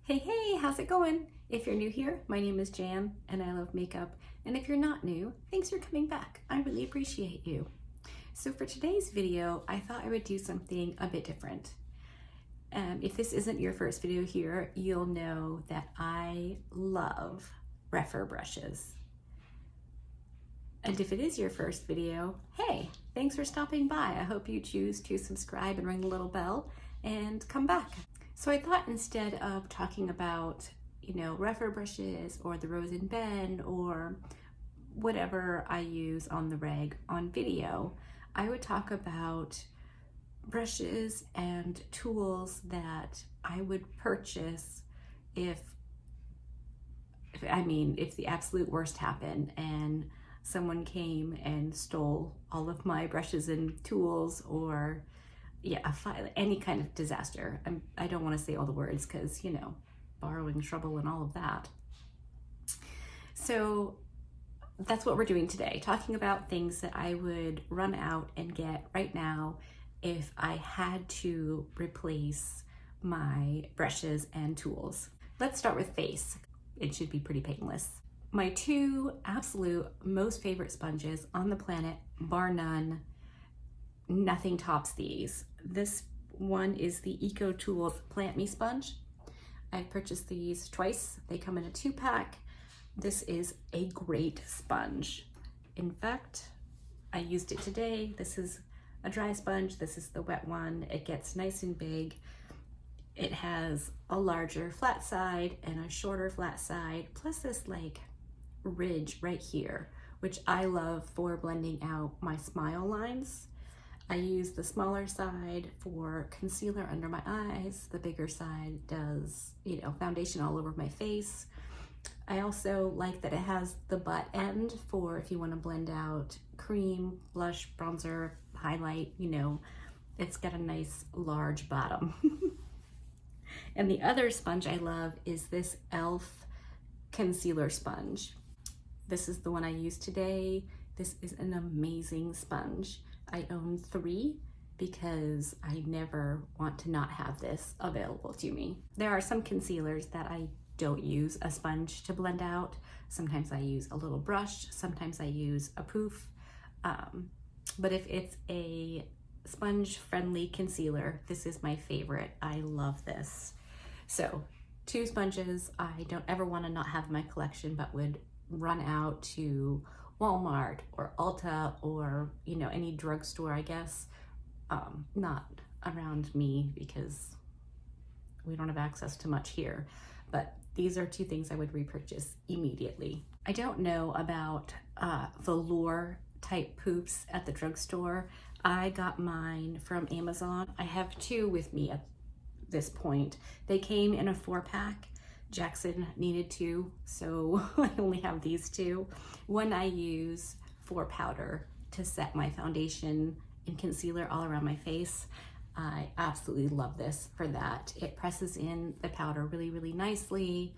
Hey, how's it going? If you're new here, my name is Jan and I love makeup. And if you're not new, thanks for coming back. I really appreciate you. So for today's video, I thought I would do something a bit different. If this isn't your first video here, you'll know that I love refer brushes. And if it is your first video, hey, thanks for stopping by. I hope you choose to subscribe and ring the little bell and come back. So I thought instead of talking about, refer brushes or the Rose and Ben or whatever I use on the reg on video, I would talk about brushes and tools that I would purchase if the absolute worst happened and someone came and stole all of my brushes and tools, or any kind of disaster. I don't want to say all the words because, borrowing trouble and all of that. So that's what we're doing today, talking about things that I would run out and get right now if I had to replace my brushes and tools. Let's start with face. It should be pretty painless. My two absolute most favorite sponges on the planet, bar none, nothing tops these. This one is the Eco Tools Plant Me Sponge. I've purchased these twice. They come in a 2-pack. This is a great sponge. In fact, I used it today. This is a dry sponge. This is the wet one. It gets nice and big. It has a larger flat side and a shorter flat side, plus this ridge right here, which I love for blending out my smile lines. I use the smaller side for concealer under my eyes. The bigger side does, foundation all over my face. I also like that it has the butt end for if you want to blend out cream, blush, bronzer, highlight, it's got a nice large bottom. And the other sponge I love is this e.l.f. concealer sponge. This is the one I used today. This is an amazing sponge. I own 3 because I never want to not have this available to me. There are some concealers that I don't use a sponge to blend out. Sometimes I use a little brush, sometimes I use a poof. But if it's a sponge-friendly concealer, this is my favorite. I love this. So 2 sponges I don't ever want to not have in my collection, but would run out to Walmart or Ulta or any drugstore, I guess. Not around me because we don't have access to much here, but these are 2 things I would repurchase immediately. I don't know about velour type poofs at the drugstore. I got mine from Amazon. I have 2 with me at this point. They came in a 4-pack. Jackson needed 2, so I only have these 2. One I use for powder to set my foundation and concealer all around my face. I absolutely love this for that. It presses in the powder really, really nicely.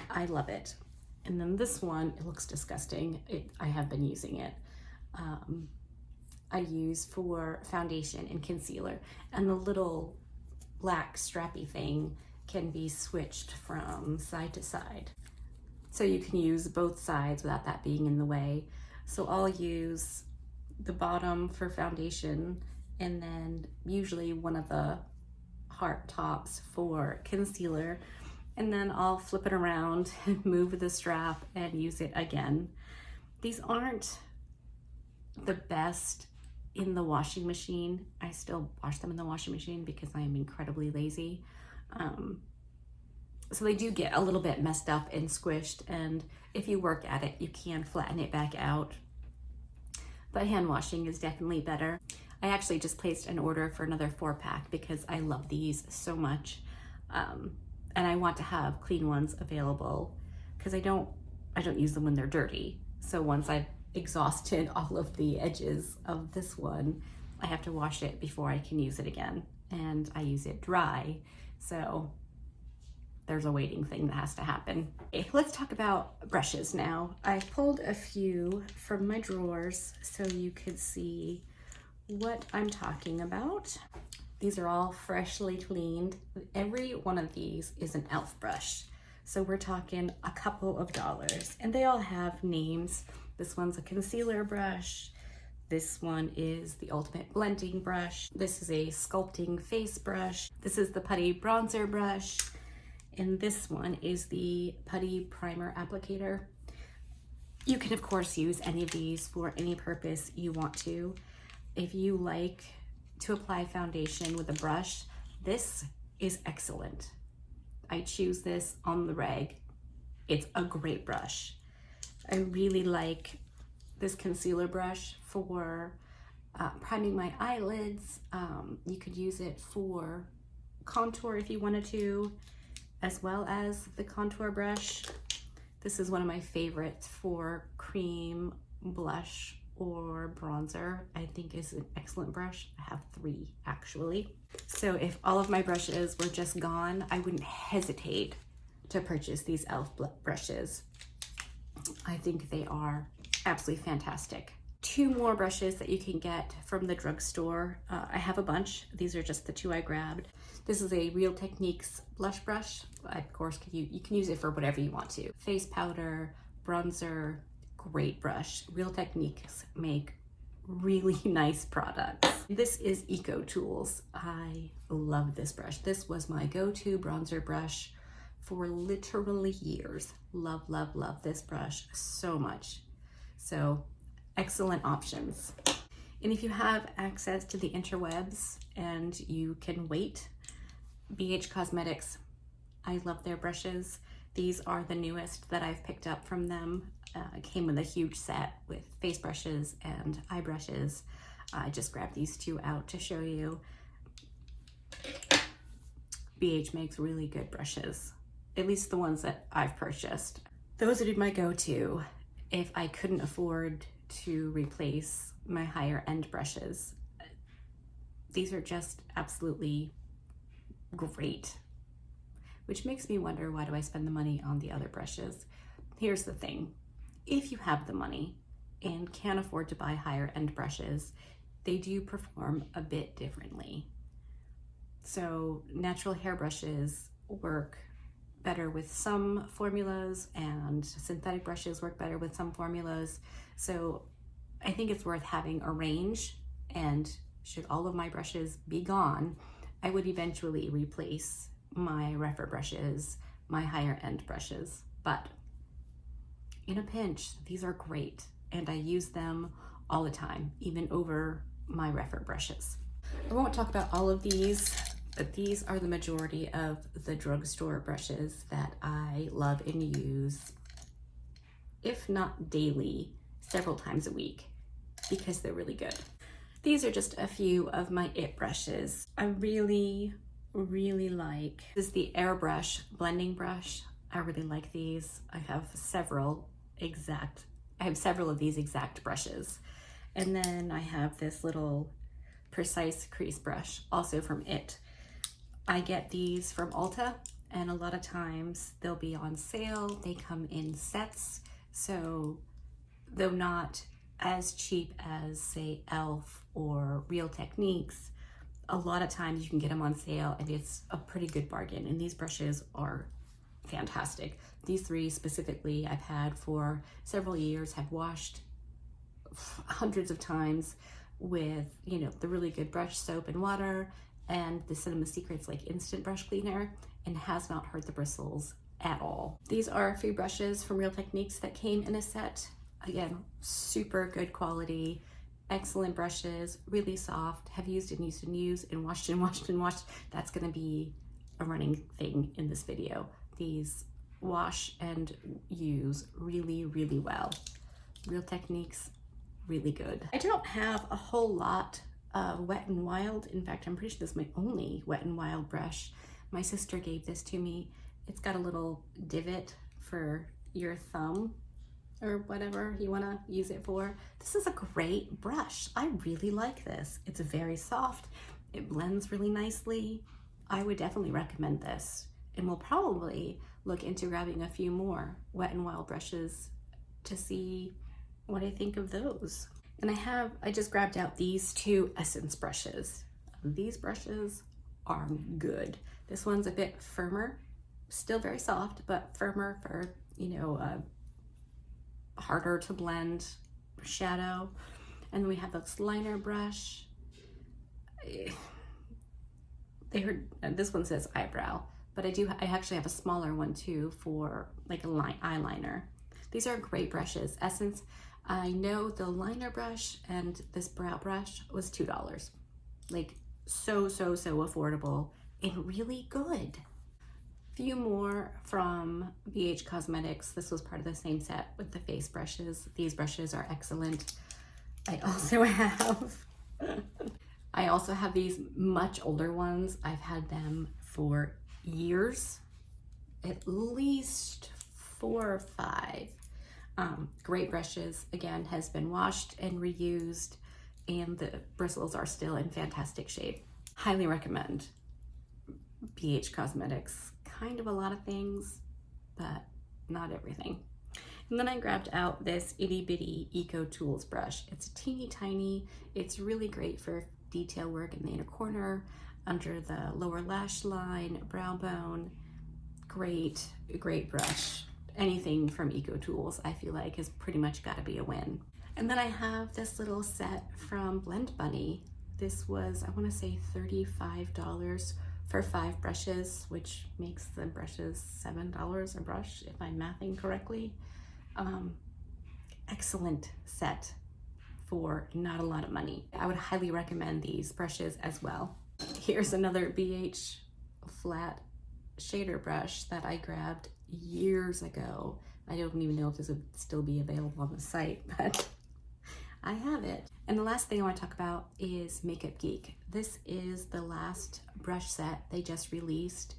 I love it. And then this one, it looks disgusting. I have been using it. I use for foundation and concealer, and the little black strappy thing can be switched from side to side. So you can use both sides without that being in the way. So I'll use the bottom for foundation and then usually one of the heart tops for concealer. And then I'll flip it around and move the strap and use it again. These aren't the best in the washing machine. I still wash them in the washing machine because I am incredibly lazy. So they do get a little bit messed up and squished, and if you work at it, you can flatten it back out. But hand washing is definitely better. I actually just placed an order for another 4-pack because I love these so much. And I want to have clean ones available because I don't use them when they're dirty. So once I've exhausted all of the edges of this one, I have to wash it before I can use it again. And I use it dry, so there's a waiting thing that has to happen. Okay, let's talk about brushes now. I pulled a few from my drawers so you could see what I'm talking about. These are all freshly cleaned. Every one of these is an e.l.f. brush. So we're talking a couple of dollars, and they all have names. This one's a concealer brush. This one is the ultimate blending brush. This is a sculpting face brush. This is the putty bronzer brush. And this one is the putty primer applicator. You can of course use any of these for any purpose you want to. If you like to apply foundation with a brush, this is excellent. I choose this on the reg. It's a great brush. I really like this concealer brush for priming my eyelids. You could use it for contour if you wanted to, as well as the contour brush. This is one of my favorites for cream, blush, or bronzer. I think is an excellent brush. I have 3 actually. So if all of my brushes were just gone, I wouldn't hesitate to purchase these e.l.f. brushes. I think they are absolutely fantastic. 2 more brushes that you can get from the drugstore. I have a bunch. These are just the 2 I grabbed. This is a Real Techniques blush brush. Of course, you can use it for whatever you want to. Face powder, bronzer, great brush. Real Techniques make really nice products. This is Eco Tools. I love this brush. This was my go-to bronzer brush for literally years. Love, love, love this brush so much. So excellent options. And if you have access to the interwebs and you can wait, BH Cosmetics, I love their brushes. These are the newest that I've picked up from them. It came with a huge set with face brushes and eye brushes. I just grabbed these 2 out to show you. BH makes really good brushes, at least the ones that I've purchased. Those would be my go-to if I couldn't afford to replace my higher end brushes. These are just absolutely great, which makes me wonder, why do I spend the money on the other brushes? Here's the thing. If you have the money and can't afford to buy higher end brushes, they do perform a bit differently. So natural hair brushes work better with some formulas, and synthetic brushes work better with some formulas. So I think it's worth having a range, and should all of my brushes be gone, I would eventually replace my refer brushes, my higher end brushes. But in a pinch, these are great, and I use them all the time, even over my refer brushes. I won't talk about all of these, but these are the majority of the drugstore brushes that I love and use, if not daily, several times a week, because they're really good. These are just a few of my IT brushes. I really like, this is the Airbrush blending brush. I really like these. I have several of these exact brushes. And then I have this little precise crease brush, also from IT. I get these from Ulta, and a lot of times they'll be on sale. They come in sets, so though not as cheap as, say, e.l.f. or Real Techniques, a lot of times you can get them on sale, and it's a pretty good bargain. And these brushes are fantastic. These 3 specifically I've had for several years, have washed hundreds of times with, you know, the really good brush soap and water, and the Cinema Secrets like instant brush cleaner, and has not hurt the bristles at all. These are a few brushes from Real Techniques that came in a set. Again, super good quality, excellent brushes, really soft, have used and used and used and washed and washed and washed. That's gonna be a running thing in this video. These wash and use really well. Real Techniques, really good. I don't have a whole lot of Wet n Wild. In fact, I'm pretty sure this is my only Wet n Wild brush. My sister gave this to me. It's got a little divot for your thumb or whatever you want to use it for. This is a great brush. I really like this. It's very soft. It blends really nicely. I would definitely recommend this, and we'll probably look into grabbing a few more Wet n Wild brushes to see what I think of those. And I just grabbed out these 2 Essence brushes. these brushes are good. This one's a bit firmer, still very soft, but firmer for, you know, harder to blend shadow. And then we have this liner brush. This one says eyebrow, but I actually have a smaller one too for like a eyeliner. These are great brushes. Essence, I know the liner brush and this brow brush was $2. Like so affordable and really good. Few more from BH Cosmetics. This was part of the same set with the face brushes. These brushes are excellent. I also have these much older ones. I've had them for years, at least 4 or 5. Great brushes, again, has been washed and reused, and the bristles are still in fantastic shape. Highly recommend BH Cosmetics. Kind of a lot of things, but not everything. And then I grabbed out this itty bitty Eco Tools brush. It's teeny tiny. It's really great for detail work in the inner corner, under the lower lash line, brow bone. Great brush. Anything from Eco Tools, I feel like, has pretty much got to be a win. And then I have this little set from Blend Bunny. This was, I want to say, $35 for 5 brushes, which makes the brushes $7 a brush, if I'm mathing correctly. Excellent set for not a lot of money. I would highly recommend these brushes as well. Here's another BH flat shader brush that I grabbed years ago. I don't even know if this would still be available on the site, but I have it. And the last thing I want to talk about is Makeup Geek. This is the last brush set they just released.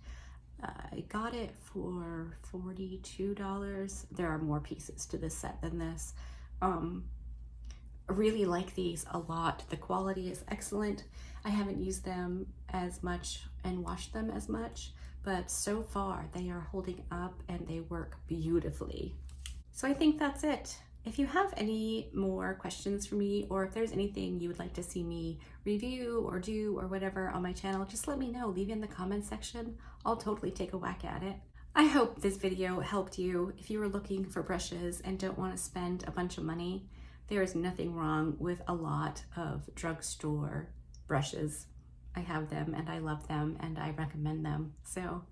I got it for $42. There are more pieces to this set than this. I really like these a lot. The quality is excellent. I haven't used them as much and washed them as much, but so far they are holding up and they work beautifully. So I think that's it. If you have any more questions for me, or if there's anything you would like to see me review or do or whatever on my channel, just let me know. Leave it in the comments section. I'll totally take a whack at it. I hope this video helped you. If you were looking for brushes and don't want to spend a bunch of money, there is nothing wrong with a lot of drugstore brushes. I have them and I love them and I recommend them. So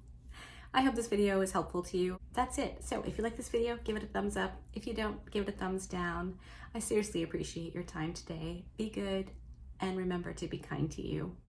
I hope this video is helpful to you. That's it. So if you like this video, give it a thumbs up. If you don't, give it a thumbs down. I seriously appreciate your time today. Be good and remember to be kind to you.